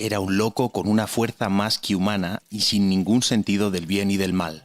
era un loco con una fuerza más que humana y sin ningún sentido del bien y del mal.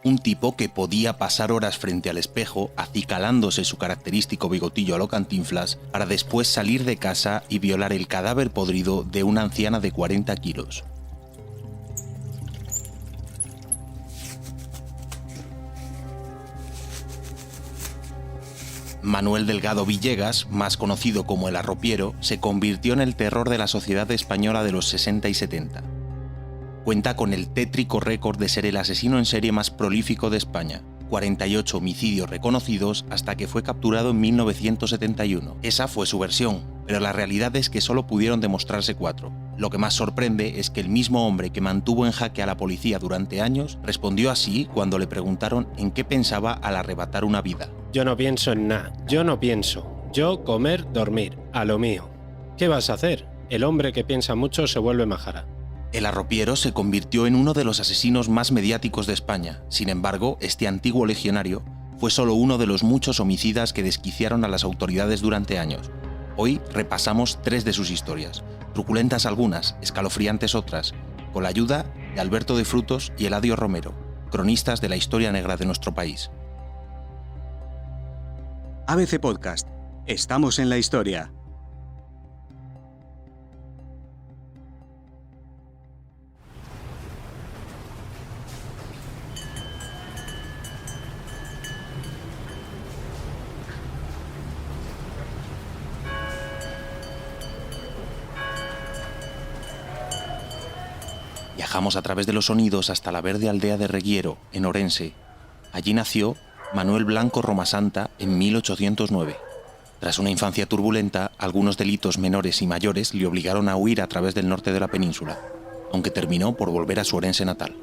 Un tipo que podía pasar horas frente al espejo acicalándose su característico bigotillo a lo Cantinflas para después salir de casa y violar el cadáver podrido de una anciana de 40 kilos. Manuel Delgado Villegas, más conocido como el Arropiero, se convirtió en el terror de la sociedad española de los 60 y 70. Cuenta con el tétrico récord de ser el asesino en serie más prolífico de España, 48 homicidios reconocidos hasta que fue capturado en 1971. Esa fue su versión, pero la realidad es que solo pudieron demostrarse 4. Lo que más sorprende es que el mismo hombre que mantuvo en jaque a la policía durante años respondió así cuando le preguntaron en qué pensaba al arrebatar una vida. Yo no pienso en nada, yo no pienso. Yo comer, dormir, a lo mío. ¿Qué vas a hacer? El hombre que piensa mucho se vuelve majara. El Arropiero se convirtió en uno de los asesinos más mediáticos de España. Sin embargo, este antiguo legionario fue solo uno de los muchos homicidas que desquiciaron a las autoridades durante años. Hoy repasamos 3 de sus historias, truculentas algunas, escalofriantes otras, con la ayuda de Alberto de Frutos y Eladio Romero, cronistas de la historia negra de nuestro país. ABC Podcast. Estamos en la historia. Viajamos a través de los sonidos hasta la verde aldea de Reguiero, en Orense. Allí nació Manuel Blanco Romasanta en 1809. Tras una infancia turbulenta, algunos delitos menores y mayores le obligaron a huir a través del norte de la península, aunque terminó por volver a su Orense natal.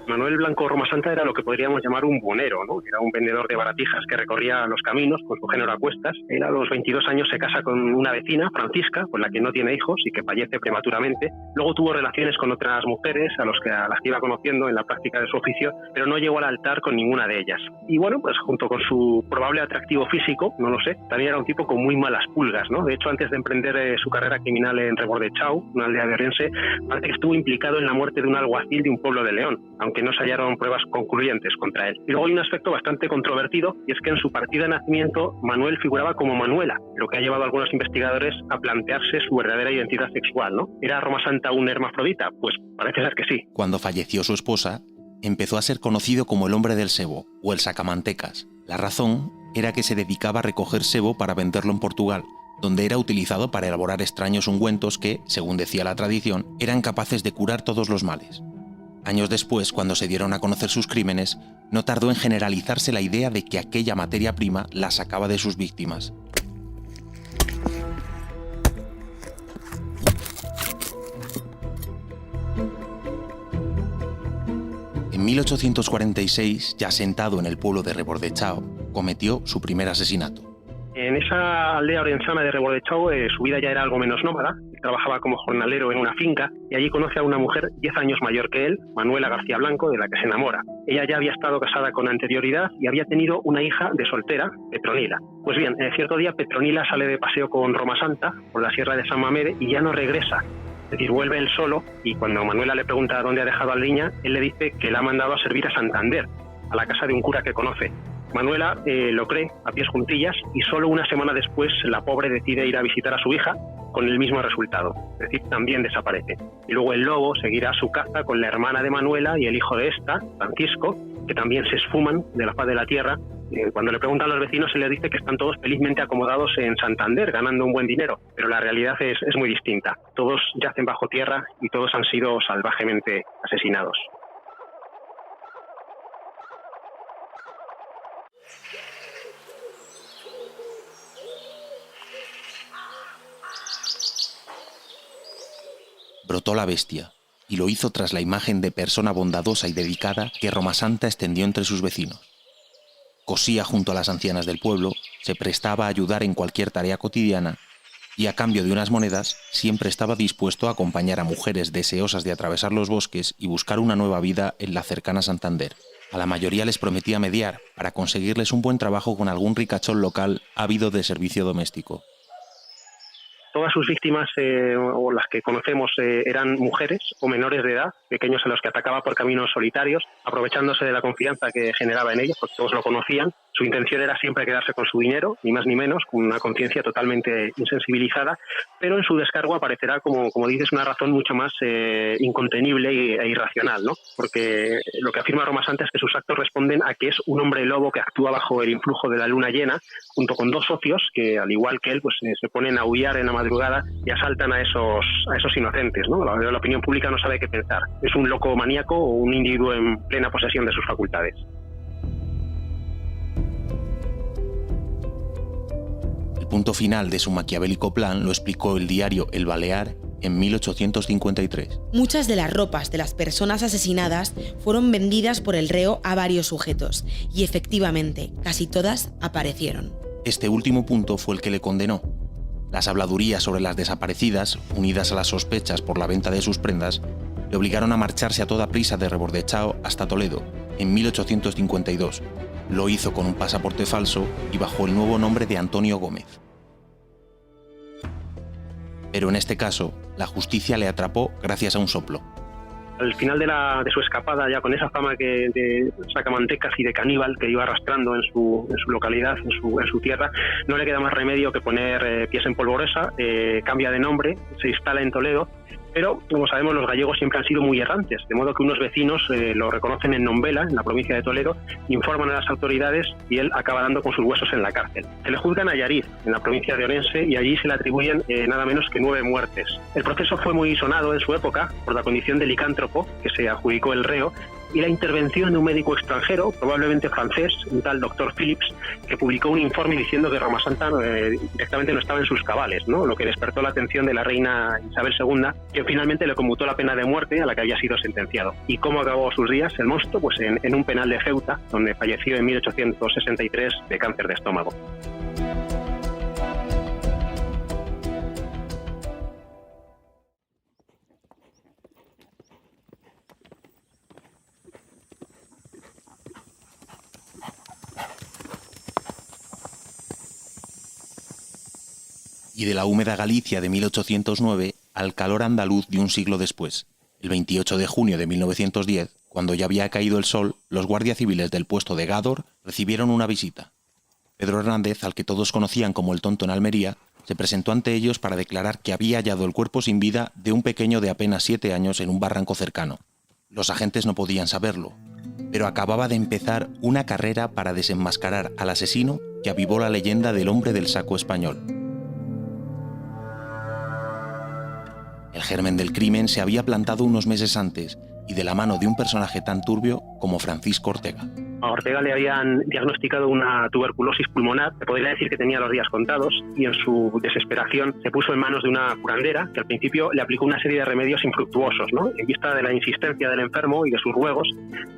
Manuel Blanco Romasanta era lo que podríamos llamar un buhonero, ¿no? Era un vendedor de baratijas que recorría los caminos con su género a cuestas. Él a los 22 años se casa con una vecina, Francisca, con la que no tiene hijos y que fallece prematuramente. Luego tuvo relaciones con otras mujeres a las que iba conociendo en la práctica de su oficio, pero no llegó al altar con ninguna de ellas. Y bueno, pues junto con su probable atractivo físico, no lo sé, también era un tipo con muy malas pulgas, ¿no? De hecho, antes de emprender su carrera criminal en Rebordechau, una aldea de Orense, parece que estuvo implicado en la muerte de un alguacil de un pueblo de León, aunque no se hallaron pruebas concluyentes contra él. Y luego hay un aspecto bastante controvertido, y es que en su partida de nacimiento Manuel figuraba como Manuela, lo que ha llevado a algunos investigadores a plantearse su verdadera identidad sexual, ¿no? ¿Era Romasanta un hermafrodita? Pues parece ser que sí. Cuando falleció su esposa, empezó a ser conocido como el hombre del sebo o el sacamantecas. La razón era que se dedicaba a recoger sebo para venderlo en Portugal, donde era utilizado para elaborar extraños ungüentos que, según decía la tradición, eran capaces de curar todos los males. Años después, cuando se dieron a conocer sus crímenes, no tardó en generalizarse la idea de que aquella materia prima la sacaba de sus víctimas. En 1846, ya sentado en el pueblo de Rebordechau, cometió su primer asesinato. En esa aldea orensana de Rebordechau su vida ya era algo menos nómada. Trabajaba como jornalero en una finca y allí conoce a una mujer 10 años mayor que él, Manuela García Blanco, de la que se enamora. Ella ya había estado casada con anterioridad y había tenido una hija de soltera, Petronila. Pues bien, cierto día Petronila sale de paseo con Romasanta por la sierra de San Mamede y ya no regresa. Es decir, vuelve él solo, y cuando Manuela le pregunta dónde ha dejado a la niña, él le dice que la ha mandado a servir a Santander, a la casa de un cura que conoce. Manuela lo cree a pies juntillas y solo una semana después la pobre decide ir a visitar a su hija con el mismo resultado, es decir, también desaparece. Y luego el lobo seguirá su caza con la hermana de Manuela y el hijo de esta, Francisco, que también se esfuman de la faz de la tierra. Cuando le preguntan a los vecinos se les dice que están todos felizmente acomodados en Santander, ganando un buen dinero, pero la realidad es muy distinta. Todos yacen bajo tierra y todos han sido salvajemente asesinados. Brotó la bestia, y lo hizo tras la imagen de persona bondadosa y dedicada que Romasanta extendió entre sus vecinos. Cosía junto a las ancianas del pueblo, se prestaba a ayudar en cualquier tarea cotidiana, y a cambio de unas monedas siempre estaba dispuesto a acompañar a mujeres deseosas de atravesar los bosques y buscar una nueva vida en la cercana Santander. A la mayoría les prometía mediar para conseguirles un buen trabajo con algún ricachón local ávido de servicio doméstico. Todas sus víctimas, o las que conocemos, eran mujeres o menores de edad, pequeños a los que atacaba por caminos solitarios, aprovechándose de la confianza que generaba en ellos, porque todos lo conocían. Su intención era siempre quedarse con su dinero, ni más ni menos, con una conciencia totalmente insensibilizada, pero en su descargo aparecerá, como dices, una razón mucho más incontenible e irracional, ¿no? Porque lo que afirma Roma Santa es que sus actos responden a que es un hombre lobo que actúa bajo el influjo de la luna llena, junto con dos socios que, al igual que él, pues se ponen a aullar en la madrugada y asaltan a esos inocentes, ¿no? La opinión pública no sabe qué pensar. ¿Es un loco maníaco o un individuo en plena posesión de sus facultades? El punto final de su maquiavélico plan lo explicó el diario El Balear en 1853. Muchas de las ropas de las personas asesinadas fueron vendidas por el reo a varios sujetos y efectivamente casi todas aparecieron. Este último punto fue el que le condenó. Las habladurías sobre las desaparecidas, unidas a las sospechas por la venta de sus prendas, le obligaron a marcharse a toda prisa de Rebordechão hasta Toledo en 1852. Lo hizo con un pasaporte falso y bajo el nuevo nombre de Antonio Gómez. Pero en este caso, la justicia le atrapó gracias a un soplo. Al final de su escapada, ya con esa fama de sacamantecas y de caníbal que iba arrastrando en su localidad, en su tierra, no le queda más remedio que poner pies en polvorosa, cambia de nombre, se instala en Toledo. Pero, como sabemos, los gallegos siempre han sido muy errantes, de modo que unos vecinos lo reconocen en Nombela, en la provincia de Toledo, informan a las autoridades y él acaba dando con sus huesos en la cárcel. Se le juzga en Allariz, en la provincia de Orense, y allí se le atribuyen nada menos que 9 muertes. El proceso fue muy sonado en su época por la condición de licántropo que se adjudicó el reo y la intervención de un médico extranjero, probablemente francés, un tal doctor Phillips, que publicó un informe diciendo que Roma Santa directamente no estaba en sus cabales, ¿no? Lo que despertó la atención de la reina Isabel II, que finalmente le conmutó la pena de muerte a la que había sido sentenciado. ¿Y cómo acabó sus días el monstruo? Pues en un penal de Ceuta, donde falleció en 1863 de cáncer de estómago. Y de la húmeda Galicia de 1809 al calor andaluz de un siglo después. El 28 de junio de 1910, cuando ya había caído el sol, los guardias civiles del puesto de Gádor recibieron una visita. Pedro Hernández, al que todos conocían como el Tonto en Almería, se presentó ante ellos para declarar que había hallado el cuerpo sin vida de un pequeño de apenas 7 años en un barranco cercano. Los agentes no podían saberlo, pero acababa de empezar una carrera para desenmascarar al asesino que avivó la leyenda del hombre del saco español. El germen del crimen se había plantado unos meses antes y de la mano de un personaje tan turbio como Francisco Ortega. A Ortega le habían diagnosticado una tuberculosis pulmonar, se podría decir que tenía los días contados, y en su desesperación se puso en manos de una curandera que al principio le aplicó una serie de remedios infructuosos, ¿no? En vista de la insistencia del enfermo y de sus ruegos,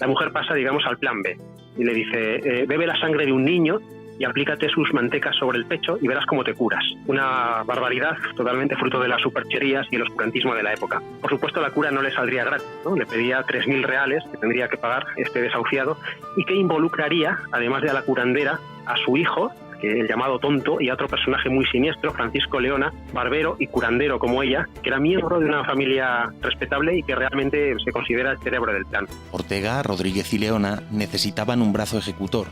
la mujer pasa, digamos, al plan B y le dice: bebe la sangre de un niño y aplícate sus mantecas sobre el pecho y verás cómo te curas. Una barbaridad totalmente fruto de las supercherías y el oscurantismo de la época. Por supuesto, la cura no le saldría gratis, ¿no? Le pedía 3.000 reales que tendría que pagar este desahuciado y que involucraría, además de a la curandera, a su hijo, que el llamado Tonto, y a otro personaje muy siniestro, Francisco Leona, barbero y curandero como ella, que era miembro de una familia respetable y que realmente se considera el cerebro del plan. Ortega, Rodríguez y Leona necesitaban un brazo ejecutor,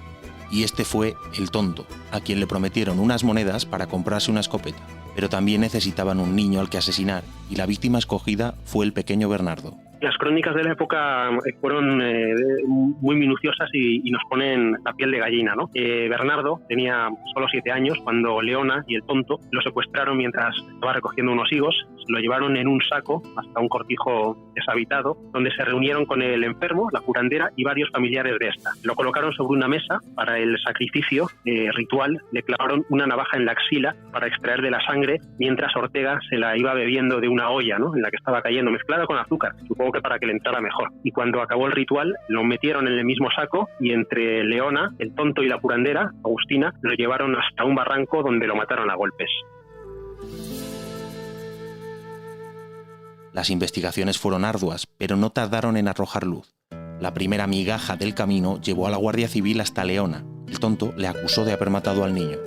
y este fue el Tonto, a quien le prometieron unas monedas para comprarse una escopeta. Pero también necesitaban un niño al que asesinar, y la víctima escogida fue el pequeño Bernardo. Las crónicas de la época fueron muy minuciosas y nos ponen la piel de gallina, ¿no? Bernardo tenía solo 7 años cuando Leona y el Tonto lo secuestraron mientras estaba recogiendo unos higos. Lo llevaron en un saco hasta un cortijo deshabitado, donde se reunieron con el enfermo, la curandera y varios familiares de esta. Lo colocaron sobre una mesa para el sacrificio ritual, le clavaron una navaja en la axila para extraer de la sangre, mientras Ortega se la iba bebiendo de una olla, ¿no?, en la que estaba cayendo, mezclada con azúcar, supongo que para que le entrara mejor. Y cuando acabó el ritual, lo metieron en el mismo saco y entre Leona, el Tonto y la curandera, Agustina, lo llevaron hasta un barranco donde lo mataron a golpes. Las investigaciones fueron arduas, pero no tardaron en arrojar luz. La primera migaja del camino llevó a la Guardia Civil hasta Leona. El Tonto le acusó de haber matado al niño.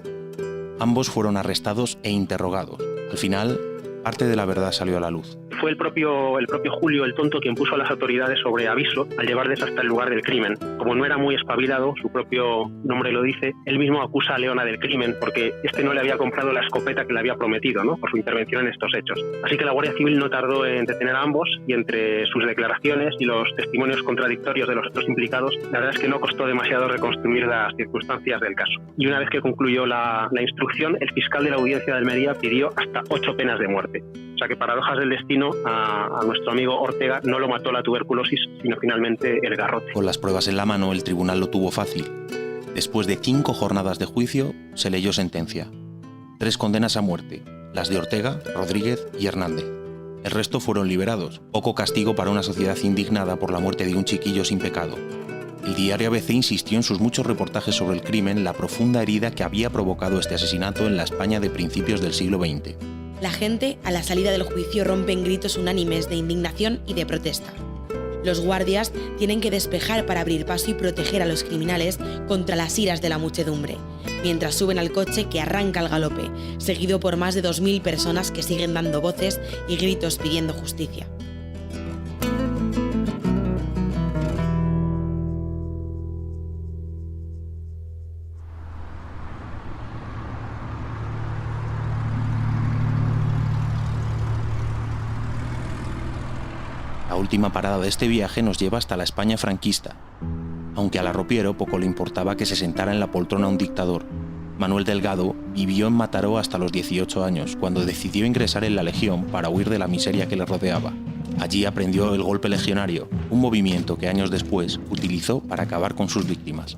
Ambos fueron arrestados e interrogados. Al final, parte de la verdad salió a la luz. Fue el propio Julio, el tonto, quien puso a las autoridades sobre aviso al llevarles hasta el lugar del crimen. Como no era muy espabilado, su propio nombre lo dice, él mismo acusa a Leona del crimen porque este no le había comprado la escopeta que le había prometido, ¿no?, por su intervención en estos hechos. Así que la Guardia Civil no tardó en detener a ambos y entre sus declaraciones y los testimonios contradictorios de los otros implicados, la verdad es que no costó demasiado reconstruir las circunstancias del caso. Y una vez que concluyó la instrucción, el fiscal de la Audiencia de Almería pidió hasta 8 penas de muerte. O sea que, paradojas del destino, a nuestro amigo Ortega no lo mató la tuberculosis, sino finalmente el garrote. Con las pruebas en la mano, el tribunal lo tuvo fácil. Después de 5 jornadas de juicio, se leyó sentencia. 3 condenas a muerte, las de Ortega, Rodríguez y Hernández. El resto fueron liberados, poco castigo para una sociedad indignada por la muerte de un chiquillo sin pecado. El diario ABC insistió en sus muchos reportajes sobre el crimen la profunda herida que había provocado este asesinato en la España de principios del siglo XX. La gente, a la salida del juicio, rompe en gritos unánimes de indignación y de protesta. Los guardias tienen que despejar para abrir paso y proteger a los criminales contra las iras de la muchedumbre, mientras suben al coche que arranca al galope, seguido por más de 2.000 personas que siguen dando voces y gritos pidiendo justicia. La última parada de este viaje nos lleva hasta la España franquista. Aunque al arropiero poco le importaba que se sentara en la poltrona un dictador, Manuel Delgado vivió en Mataró hasta los 18 años, cuando decidió ingresar en la Legión para huir de la miseria que le rodeaba. Allí aprendió el golpe legionario, un movimiento que años después utilizó para acabar con sus víctimas.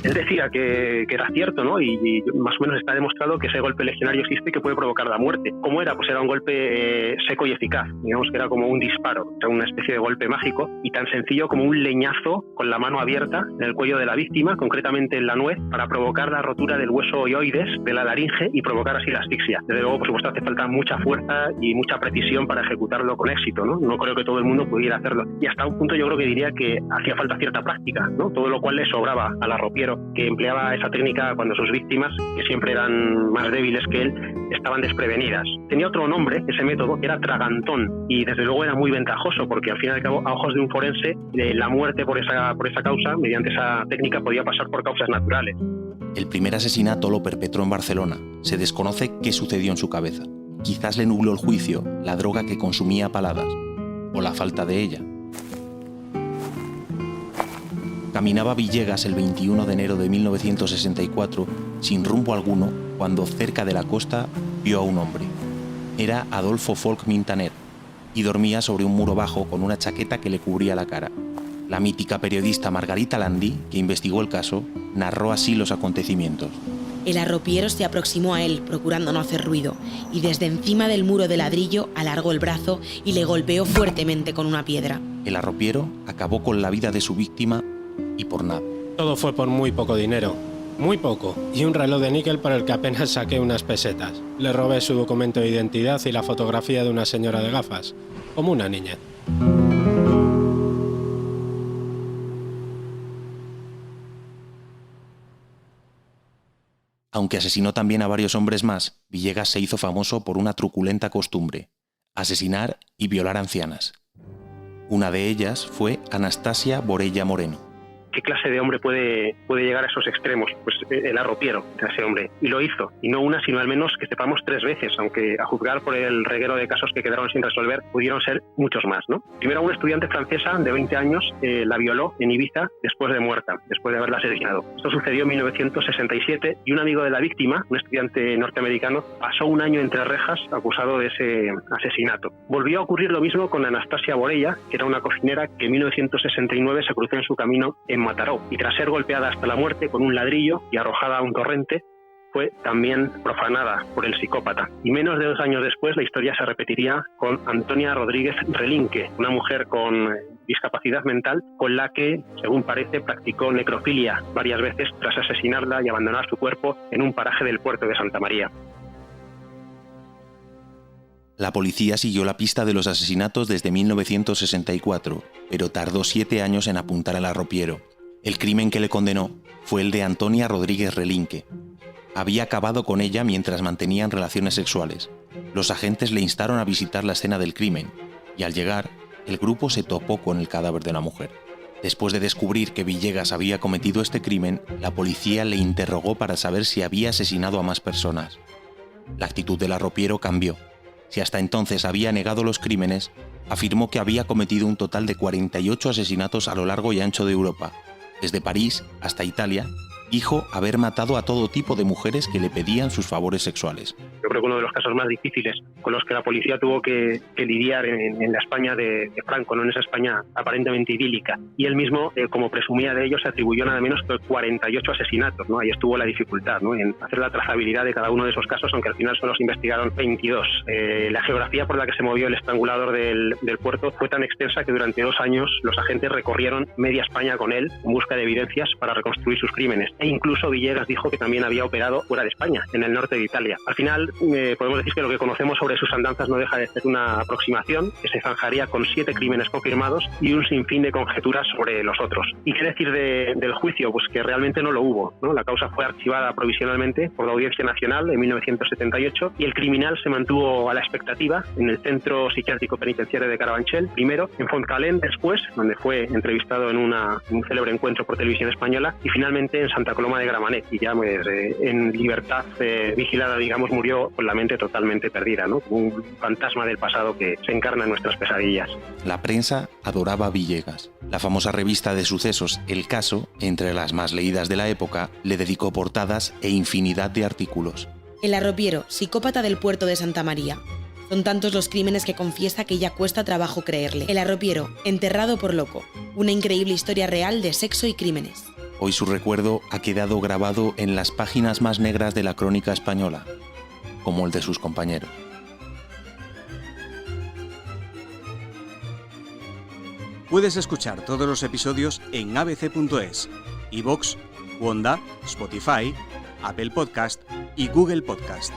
Él decía que era cierto, ¿no? Y más o menos está demostrado que ese golpe legionario existe y que puede provocar la muerte. ¿Cómo era? Pues era un golpe seco y eficaz. Digamos que era como un disparo, o sea, una especie de golpe mágico y tan sencillo como un leñazo con la mano abierta en el cuello de la víctima, concretamente en la nuez, para provocar la rotura del hueso hioides de la laringe y provocar así la asfixia. Desde luego, por supuesto, hace falta mucha fuerza y mucha precisión para ejecutarlo con éxito, ¿no? No creo que todo el mundo pudiera hacerlo. Y hasta un punto yo creo que diría que hacía falta cierta práctica, ¿no? Todo lo cual le sobraba al arropiero, que empleaba esa técnica cuando sus víctimas, que siempre eran más débiles que él, estaban desprevenidas. Tenía otro nombre, ese método, que era tragantón, y desde luego era muy ventajoso, porque al fin y al cabo, a ojos de un forense, la muerte por esa causa, mediante esa técnica, podía pasar por causas naturales. El primer asesinato lo perpetró en Barcelona. Se desconoce qué sucedió en su cabeza. Quizás le nubló el juicio la droga que consumía a paladas, o la falta de ella. Caminaba Villegas el 21 de enero de 1964 sin rumbo alguno cuando cerca de la costa vio a un hombre. Era Adolfo Folch Mintaner y dormía sobre un muro bajo con una chaqueta que le cubría la cara. La mítica periodista Margarita Landi, que investigó el caso, narró así los acontecimientos. El arropiero se aproximó a él, procurando no hacer ruido, y desde encima del muro de ladrillo alargó el brazo y le golpeó fuertemente con una piedra. El arropiero acabó con la vida de su víctima y por nada. Todo fue por muy poco dinero. Muy poco. Y un reloj de níquel por el que apenas saqué unas pesetas. Le robé su documento de identidad y la fotografía de una señora de gafas. Como una niña. Aunque asesinó también a varios hombres más, Villegas se hizo famoso por una truculenta costumbre: asesinar y violar ancianas. Una de ellas fue Anastasia Borella Moreno. ¿Qué clase de hombre puede llegar a esos extremos? Pues el arropiero de ese hombre. Y lo hizo. Y no una, sino al menos que sepamos 3 veces, aunque a juzgar por el reguero de casos que quedaron sin resolver, pudieron ser muchos más, ¿no? Primero, una estudiante francesa de 20 años la violó en Ibiza después de muerta, después de haberla asesinado. Esto sucedió en 1967 y un amigo de la víctima, un estudiante norteamericano, pasó un año entre rejas acusado de ese asesinato. Volvió a ocurrir lo mismo con Anastasia Borella, que era una cocinera que en 1969 se cruzó en su camino en Mataró, y tras ser golpeada hasta la muerte con un ladrillo y arrojada a un torrente, fue también profanada por el psicópata. Y menos de 2 años después la historia se repetiría con Antonia Rodríguez Relinque, una mujer con discapacidad mental con la que, según parece, practicó necrofilia varias veces tras asesinarla y abandonar su cuerpo en un paraje del puerto de Santa María. La policía siguió la pista de los asesinatos desde 1964, pero tardó 7 años en apuntar al arropiero. El crimen que le condenó fue el de Antonia Rodríguez Relinque. Había acabado con ella mientras mantenían relaciones sexuales. Los agentes le instaron a visitar la escena del crimen, y al llegar, el grupo se topó con el cadáver de la mujer. Después de descubrir que Villegas había cometido este crimen, la policía le interrogó para saber si había asesinado a más personas. La actitud del arropiero cambió. Si hasta entonces había negado los crímenes, afirmó que había cometido un total de 48 asesinatos a lo largo y ancho de Europa. Desde París hasta Italia, dijo haber matado a todo tipo de mujeres que le pedían sus favores sexuales. Yo creo que uno de los casos más difíciles con los que la policía tuvo que lidiar en la España de Franco, ¿no? En esa España aparentemente idílica. Y él mismo, como presumía de ellos, se atribuyó nada menos que 48 asesinatos, ¿no? Ahí estuvo la dificultad, ¿no? En hacer la trazabilidad de cada uno de esos casos, aunque al final solo se investigaron 22. La geografía por la que se movió el estrangulador del puerto fue tan extensa que durante 2 años los agentes recorrieron media España con él en busca de evidencias para reconstruir sus crímenes. E incluso Villegas dijo que también había operado fuera de España, en el norte de Italia. Al final, podemos decir que lo que conocemos sobre sus andanzas no deja de ser una aproximación que se zanjaría con 7 crímenes confirmados y un sinfín de conjeturas sobre los otros. ¿Y qué decir del juicio? Pues que realmente no lo hubo, ¿no? La causa fue archivada provisionalmente por la Audiencia Nacional en 1978 y el criminal se mantuvo a la expectativa en el Centro Psiquiátrico Penitenciario de Carabanchel, primero, en Fontcalén después, donde fue entrevistado en un célebre encuentro por televisión española, y finalmente en Santa Coloma de Gramenet, y ya en libertad vigilada, digamos, murió con la mente totalmente perdida, ¿no? Un fantasma del pasado que se encarna en nuestras pesadillas. La prensa adoraba a Villegas. La famosa revista de sucesos El Caso, entre las más leídas de la época, le dedicó portadas e infinidad de artículos. El arropiero, psicópata del puerto de Santa María. Son tantos los crímenes que confiesa que ya cuesta trabajo creerle. El arropiero, enterrado por loco. Una increíble historia real de sexo y crímenes. Hoy su recuerdo ha quedado grabado en las páginas más negras de la crónica española, como el de sus compañeros. Puedes escuchar todos los episodios en abc.es, iVoox, Wanda, Spotify, Apple Podcast y Google Podcast.